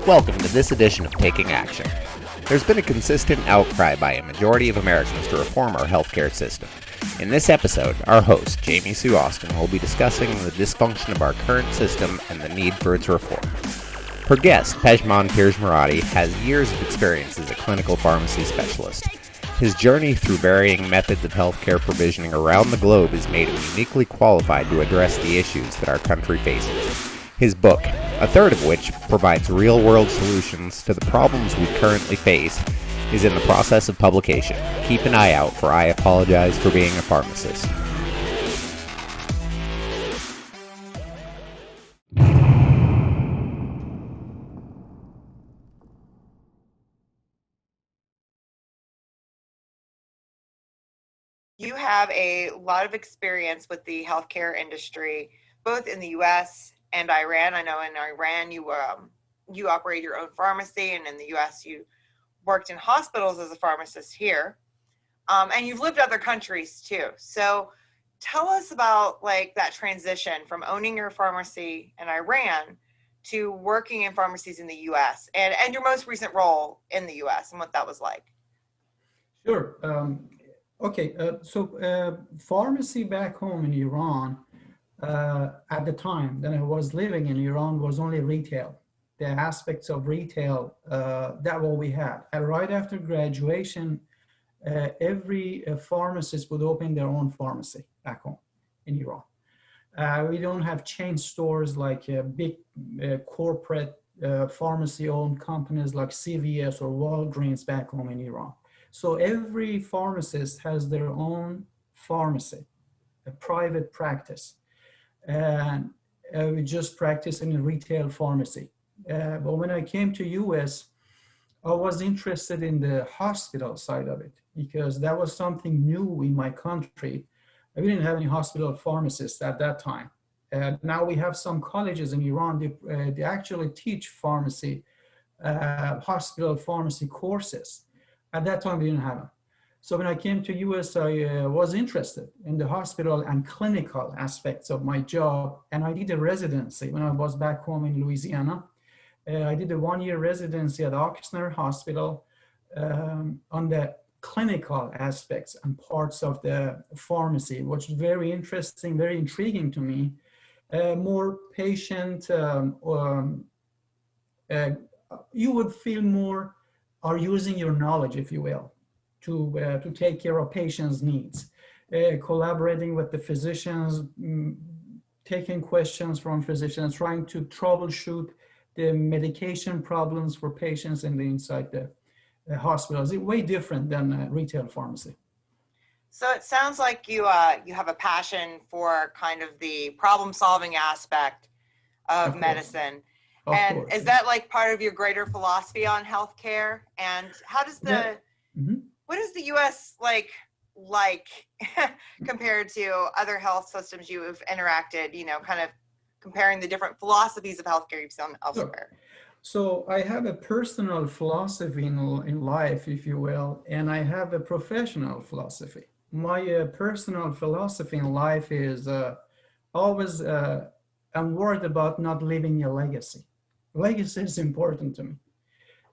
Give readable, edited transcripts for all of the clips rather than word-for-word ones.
Welcome to this edition of Taking Action. There's been a consistent outcry by a majority of Americans to reform our healthcare system. In this episode, our host, Jamie Sue Austin, will be discussing the dysfunction of our current system and the need for its reform. Her guest, Pejman Pirmoradi, has years of experience as a clinical pharmacy specialist. His journey through varying methods of healthcare provisioning around the globe has made him uniquely qualified to address the issues that our country faces. His book, a third of which provides real-world solutions to the problems we currently face, is in the process of publication. Keep an eye out for I Apologize for Being a Pharmacist. You have a lot of experience with the healthcare industry, both in the U.S. and Iran. I know in Iran you operate your own pharmacy, and in the U.S. you worked in hospitals as a pharmacist here, and you've lived other countries too. So tell us about that transition from owning your pharmacy in Iran to working in pharmacies in the U.S. and your most recent role in the U.S. and what that was like. Sure. Pharmacy back home in Iran, at the time that I was living in Iran, was only retail. The aspects of retail, that what we had. And right after graduation, every pharmacist would open their own pharmacy back home in Iran. We don't have chain stores like big corporate pharmacy-owned companies like CVS or Walgreens back home in Iran. So every pharmacist has their own pharmacy, a private practice, and we just practice in a retail pharmacy. But when I came to US, I was interested in the hospital side of it because that was something new in my country. We didn't have any hospital pharmacists at that time. Now we have some colleges in Iran, they actually teach pharmacy, hospital pharmacy courses. At that time, we didn't have them. So when I came to US, I was interested in the hospital and clinical aspects of my job. And I did a residency when I was back home in Louisiana. I did a one-year residency at Oxnard Hospital on the clinical aspects and parts of the pharmacy, which is very interesting, very intriguing to me. More patient, you would feel more are using your knowledge, if you will, to take care of patients' needs, collaborating with the physicians, taking questions from physicians, trying to troubleshoot the medication problems for patients in the inside the hospitals. It's way different than retail pharmacy. So it sounds like you have a passion for kind of the problem-solving aspect of medicine. And is that part of your greater philosophy on healthcare? And how does what is the U.S. like compared to other health systems you have interacted, kind of comparing the different philosophies of healthcare you've seen elsewhere? Sure. So I have a personal philosophy in life, if you will, and I have a professional philosophy. My personal philosophy in life is always I'm worried about not leaving a legacy. Legacy is important to me,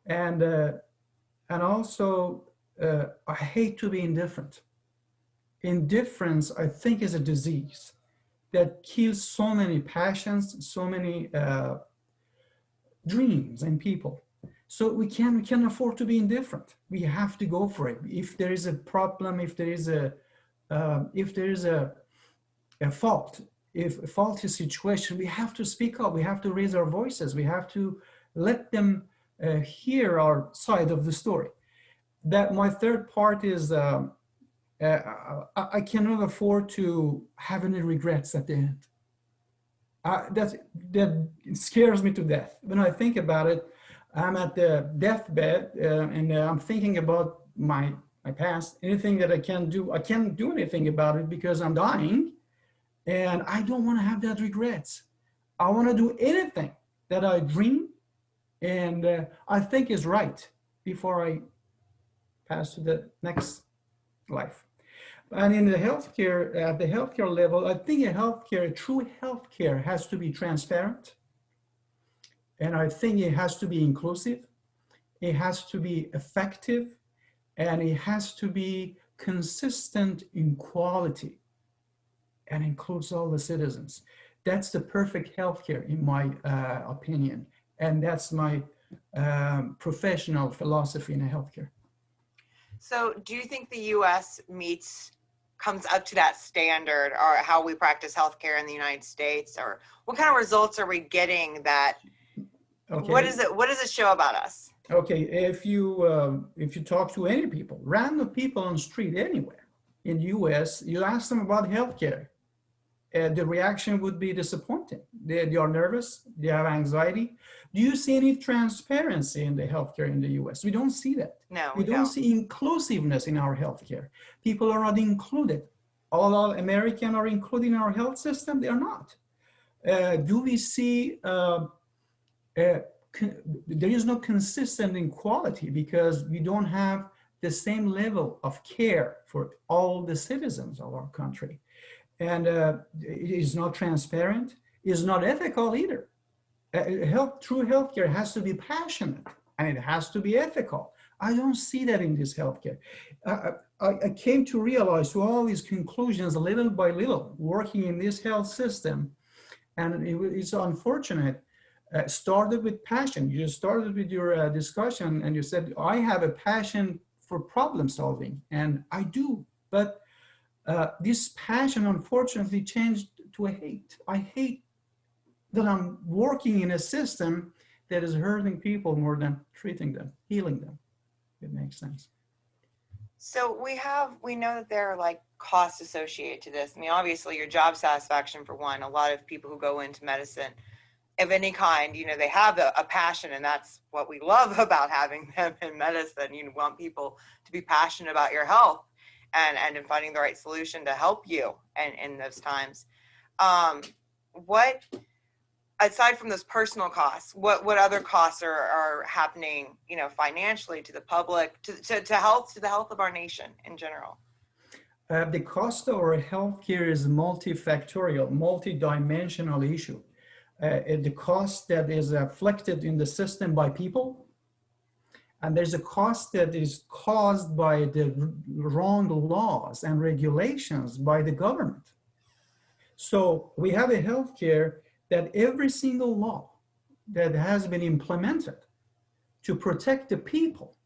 and also I hate to be indifferent. Indifference, I think, is a disease that kills so many passions, so many dreams in people. So we can't afford to be indifferent. We have to go for it. If there is a problem, if there is a fault, if a faulty situation, we have to speak up. We have to raise our voices. We have to let them hear our side of the story. That my third part is I cannot afford to have any regrets at the end. That scares me to death. When I think about it, I'm at the deathbed and I'm thinking about my past. Anything that I can do, I can't do anything about it because I'm dying. And I don't want to have that regrets. I want to do anything that I dream and I think is right before I pass to the next life. And in the healthcare, at the healthcare level, I think a true healthcare has to be transparent. And I think it has to be inclusive, it has to be effective, and it has to be consistent in quality and includes all the citizens. That's the perfect healthcare, in my opinion. And that's my professional philosophy in healthcare. So do you think the U.S. comes up to that standard, or how we practice healthcare in the United States, or what kind of results are we getting that, Okay. what does it show about us? Okay, if you talk to any people, random people on the street anywhere in the US, you ask them about healthcare, the reaction would be disappointing. They are nervous, they have anxiety. Do you see any transparency in the healthcare in the US? We don't see that. No, We don't see inclusiveness in our healthcare. People are not included. All Americans are included in our health system? They are not. Do we see there is no consistent in quality because we don't have the same level of care for all the citizens of our country. And it is not transparent, is not ethical either. True healthcare has to be passionate and it has to be ethical. I don't see that in this healthcare. I came to realize through all these conclusions, little by little, working in this health system, and it's unfortunate. Started with passion. You started with your discussion and you said, I have a passion for problem solving, and I do, but this passion unfortunately changed to a hate. I hate that I'm working in a system that is hurting people more than treating them, healing them. It makes sense. So we know that there are like costs associated to this. I mean, obviously your job satisfaction for one. A lot of people who go into medicine of any kind, you know, they have a passion, and that's what we love about having them in medicine. You want people to be passionate about your health and in finding the right solution to help you in those times. What, aside from those personal costs, what other costs are happening, you know, financially to the public, to the health of our nation in general? The cost of our healthcare is multifactorial, multidimensional issue. The cost that is afflicted in the system by people, and there's a cost that is caused by the wrong laws and regulations by the government. So we have a healthcare that every single law that has been implemented to protect the people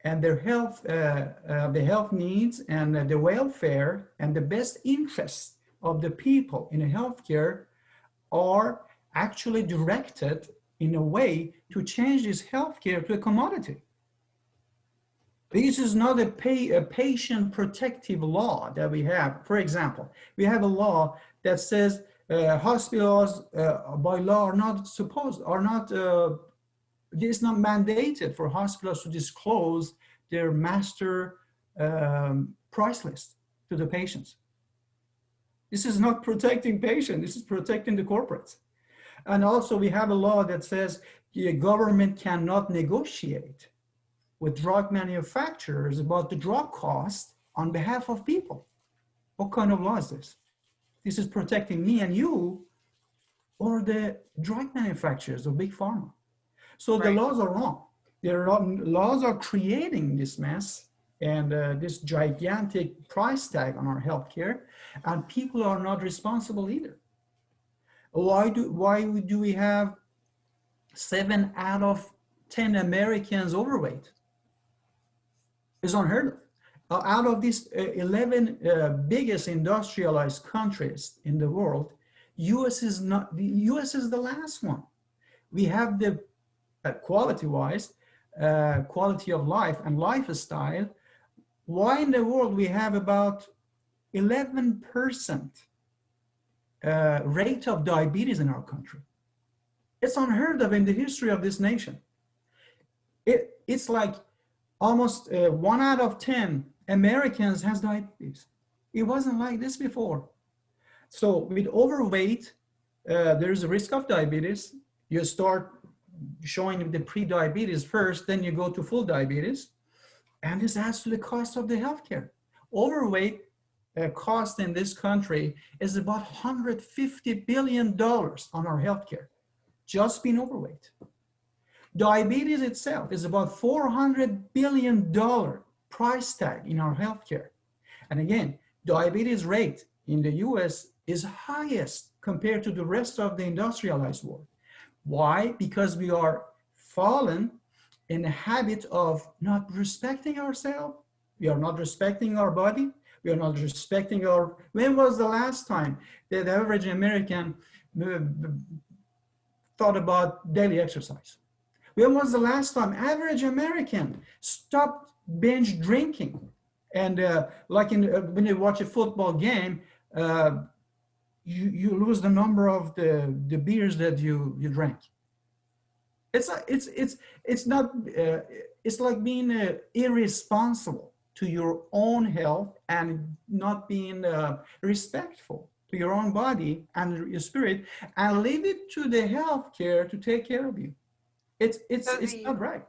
and their health, the health needs and the welfare and the best interests of the people in a healthcare are actually directed in a way to change this healthcare to a commodity. This is not a patient protective law that we have. For example, we have a law that says hospitals by law are not it's not mandated for hospitals to disclose their master price list to the patients. This is not protecting patients, this is protecting the corporates. And also we have a law that says the government cannot negotiate with drug manufacturers about the drug cost on behalf of people. What kind of law is this? This is protecting me and you or the drug manufacturers or big pharma. So the laws are wrong. The laws are creating this mess and this gigantic price tag on our healthcare, and people are not responsible either. Why do we have 7 out of 10 Americans overweight? It's unheard of. Out of these 11 biggest industrialized countries in the world, US is the last one. We have the quality-wise, quality of life and lifestyle. Why in the world we have about 11% rate of diabetes in our country? It's unheard of in the history of this nation. It's like almost 1 out of 10 Americans has diabetes. It wasn't like this before. So with overweight, there's a risk of diabetes. You start showing the pre-diabetes first, then you go to full diabetes. And this adds to the cost of the healthcare. Overweight cost in this country is about $150 billion on our healthcare, just being overweight. Diabetes itself is about $400 billion price tag in our healthcare. And again, diabetes rate in the US is highest compared to the rest of the industrialized world. Why? Because we are fallen in the habit of not respecting ourselves. We are not respecting our body. We are not respecting our, when was the last time that the average American thought about daily exercise? When was the last time average American stopped binge drinking? And like when you watch a football game, you lose the number of the beers that you drank. It's not it's like being irresponsible to your own health and not being respectful to your own body and your spirit, and leave it to the healthcare to take care of you. It's not right.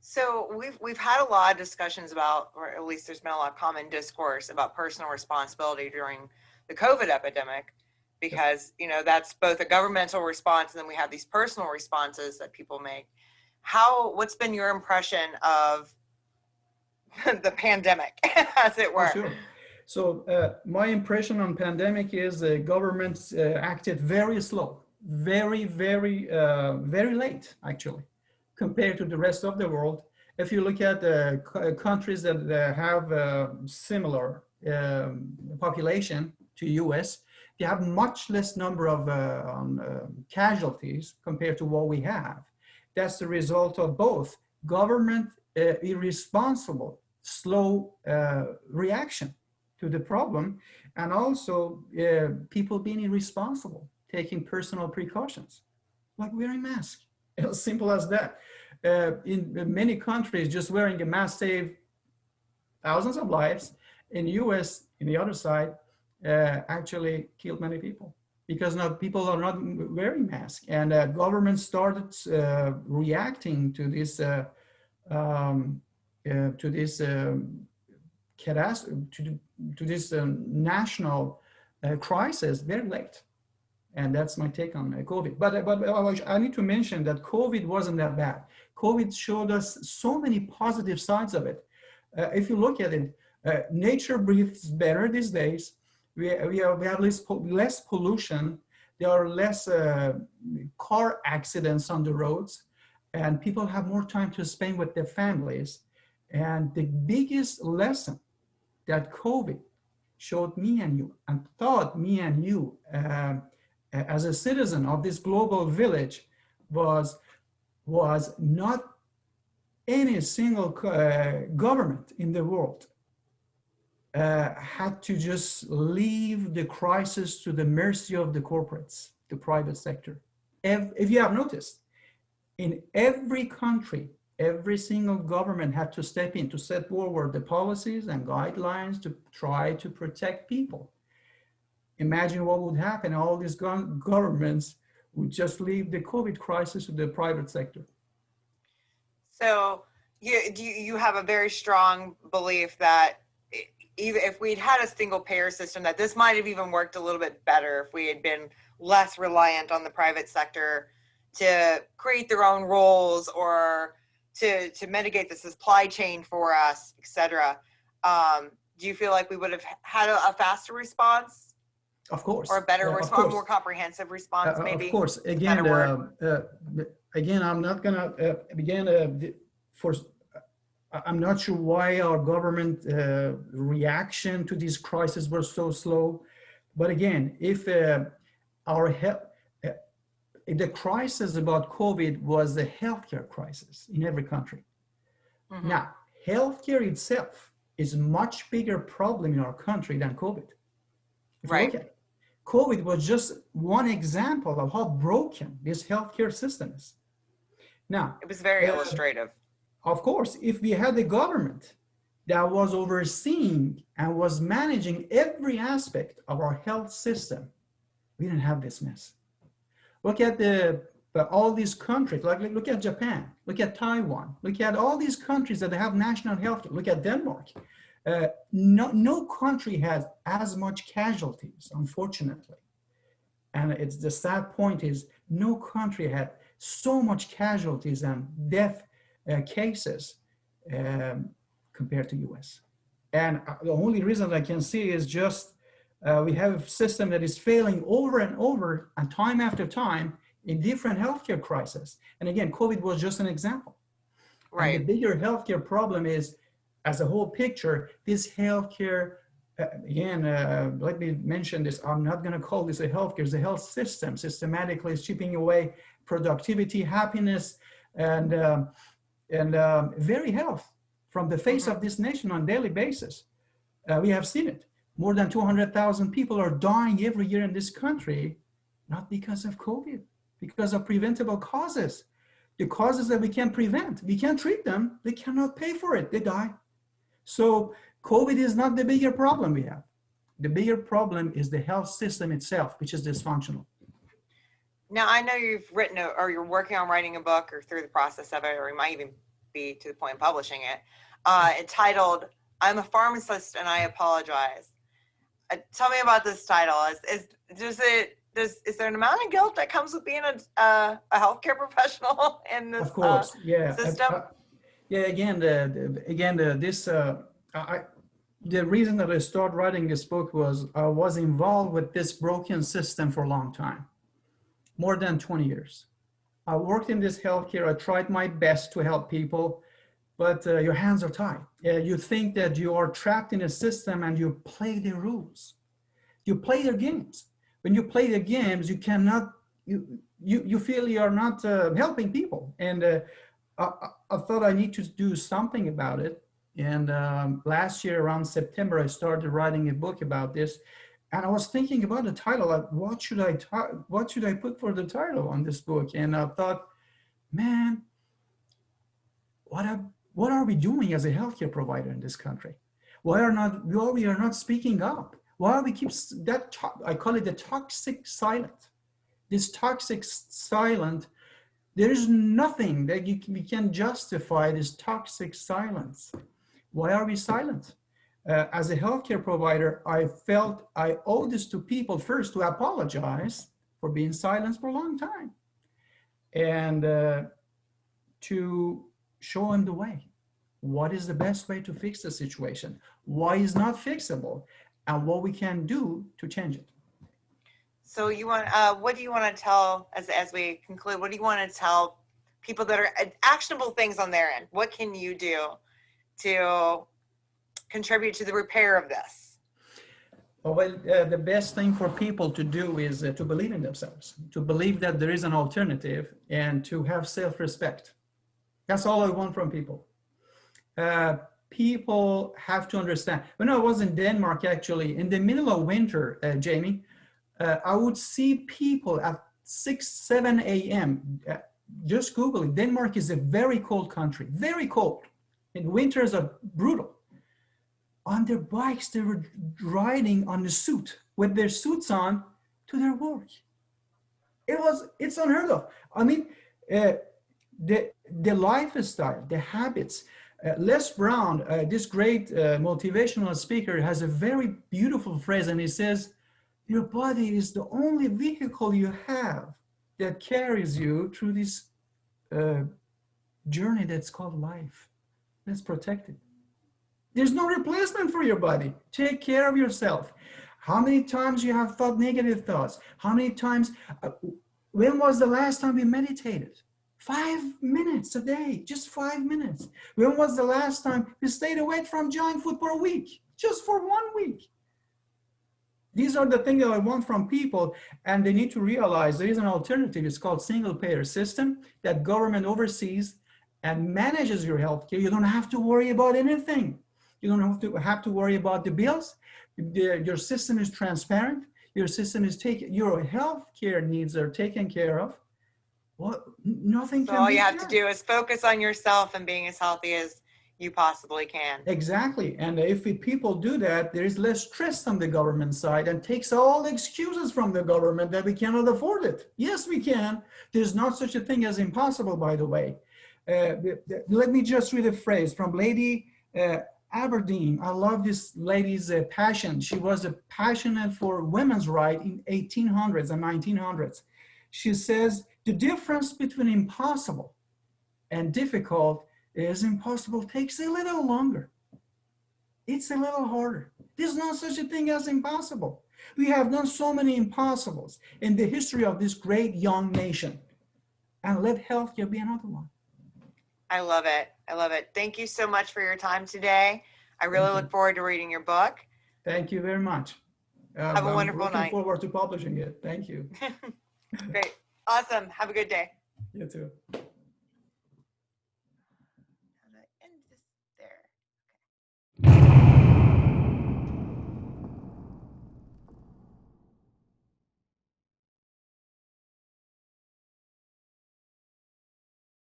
So we've had a lot of discussions about, or at least there's been a lot of common discourse about personal responsibility during the COVID epidemic, because that's both a governmental response and then we have these personal responses that people make. What's been your impression of the pandemic, as it were? Sure. So my impression on pandemic is the governments acted very slow, very late, actually, compared to the rest of the world. If you look at the countries that have similar population to US, they have much less number of casualties compared to what we have. That's the result of both government irresponsible, slow reaction to the problem, and also people being irresponsible, taking personal precautions, like wearing masks. As simple as that. In many countries, just wearing a mask saved thousands of lives. In the US, in the other side, actually killed many people because now people are not wearing masks, and government started reacting to this national crisis very late. And that's my take on COVID. But I need to mention that COVID wasn't that bad. COVID showed us so many positive sides of it. If you look at it, nature breathes better these days. We have less pollution. There are less car accidents on the roads, and people have more time to spend with their families. And the biggest lesson that COVID showed me and you, and taught me and you, as a citizen of this global village, was not any single government in the world had to just leave the crisis to the mercy of the corporates, the private sector. If you have noticed, in every country, every single government had to step in to set forward the policies and guidelines to try to protect people. Imagine what would happen. All these governments would just leave the COVID crisis to the private sector. So you have a very strong belief that even if we'd had a single payer system, that this might have even worked a little bit better if we had been less reliant on the private sector to create their own rules or to mitigate the supply chain for us, et cetera. Do you feel like we would have had a faster response? Of course. Or a better response, more comprehensive response, maybe? Of course. Again, I'm not gonna I'm not sure why our government reaction to this crisis was so slow. But again, if the crisis about COVID was a healthcare crisis in every country. Mm-hmm. Now, healthcare itself is a much bigger problem in our country than COVID. If you look at it, COVID was just one example of how broken this healthcare system is. Now, it was very illustrative. Of course, if we had a government that was overseeing and was managing every aspect of our health system, we didn't have this mess. Look at all these countries, like look at Japan, look at Taiwan, look at all these countries that have national health care. Look at Denmark. No country has as much casualties, unfortunately. And it's the sad point is no country had so much casualties and death cases compared to US. And the only reason I can see is just we have a system that is failing over and over and time after time in different healthcare crises. And again, COVID was just an example. Right. And the bigger healthcare problem is, as a whole picture, this healthcare, let me mention this, I'm not going to call this a healthcare, it's a health system, systematically is chipping away productivity, happiness, and very health from the face of this nation on a daily basis. We have seen it. More than 200,000 people are dying every year in this country, not because of COVID, because of preventable causes. The causes that we can prevent, we can treat them, they cannot pay for it, they die. So COVID is not the bigger problem we have. The bigger problem is the health system itself, which is dysfunctional. Now, I know you've written or you're working on writing a book or through the process of it, or you might even be to the point of publishing it, entitled, I'm a Pharmacist and I Apologize. Tell me about this title. Is there an amount of guilt that comes with being a healthcare professional in this of course, system? The reason that I started writing this book was I was involved with this broken system for a long time, more than 20 years. I worked in this healthcare. I tried my best to help people, but your hands are tied. You think that you are trapped in a system and you play the rules. You play their games. When you play the games, you cannot, you feel you are not helping people. And I thought I need to do something about it. And last year around September, I started writing a book about this. And I was thinking about the title, like, what should I put for the title on this book? And I thought, man, what are we doing as a healthcare provider in this country? Why we are not speaking up? Why we keep that? I call it the toxic silent. This toxic silent. There is nothing that we can justify this toxic silence. Why are we silent? As a healthcare provider, I felt I owe this to people first to apologize for being silent for a long time, and to show them the way. What is the best way to fix the situation? Why is not fixable? And what we can do to change it. So what do you want to tell, as we conclude, what do you want to tell people that are actionable things on their end? What can you do to contribute to the repair of this? Well, the best thing for people to do is to believe in themselves, to believe that there is an alternative, and to have self-respect. That's all I want from people. People have to understand. When I was in Denmark, actually, in the middle of winter, Jamie, I would see people at 6, 7 a.m. Just Google it. Denmark is a very cold country, very cold. And winters are brutal. On their bikes, they were riding on the suit with their suits on to their work. It's unheard of. I mean, the lifestyle, the habits. Les Brown, this great motivational speaker, has a very beautiful phrase, and he says, your body is the only vehicle you have that carries you through this journey that's called life. Let's protect it. There's no replacement for your body. Take care of yourself. How many times you have thought negative thoughts? How many times, when was the last time you meditated? 5 minutes a day, just 5 minutes. When was the last time you stayed away from junk food for a week? Just for 1 week. These are the things that I want from people, and they need to realize there is an alternative. It's called single payer system that government oversees and manages your healthcare. You don't have to worry about anything. You don't have to worry about the bills. Your system is transparent. Your system is your healthcare needs are taken care of. Well, nothing can all be you have done. to do is focus on yourself and being as healthy as you possibly can. Exactly. And if people do that, there is less stress on the government side and takes all the excuses from the government that we cannot afford it. Yes, we can. There's not such a thing as impossible, by the way. Let me just read a phrase from Lady Aberdeen. I love this lady's passion. She was passionate for women's rights in 1800s and 1900s. She says the difference between impossible and difficult is impossible takes a little longer. It's a little harder. There's no such a thing as impossible. We have done so many impossibles in the history of this great young nation. And let healthcare be another one. I love it. I love it. Thank you so much for your time today. I really look forward to reading your book. Thank you very much. Have a wonderful night. Looking forward to publishing it. Thank you. Great. Awesome. Have a good day. You too. How do I end this?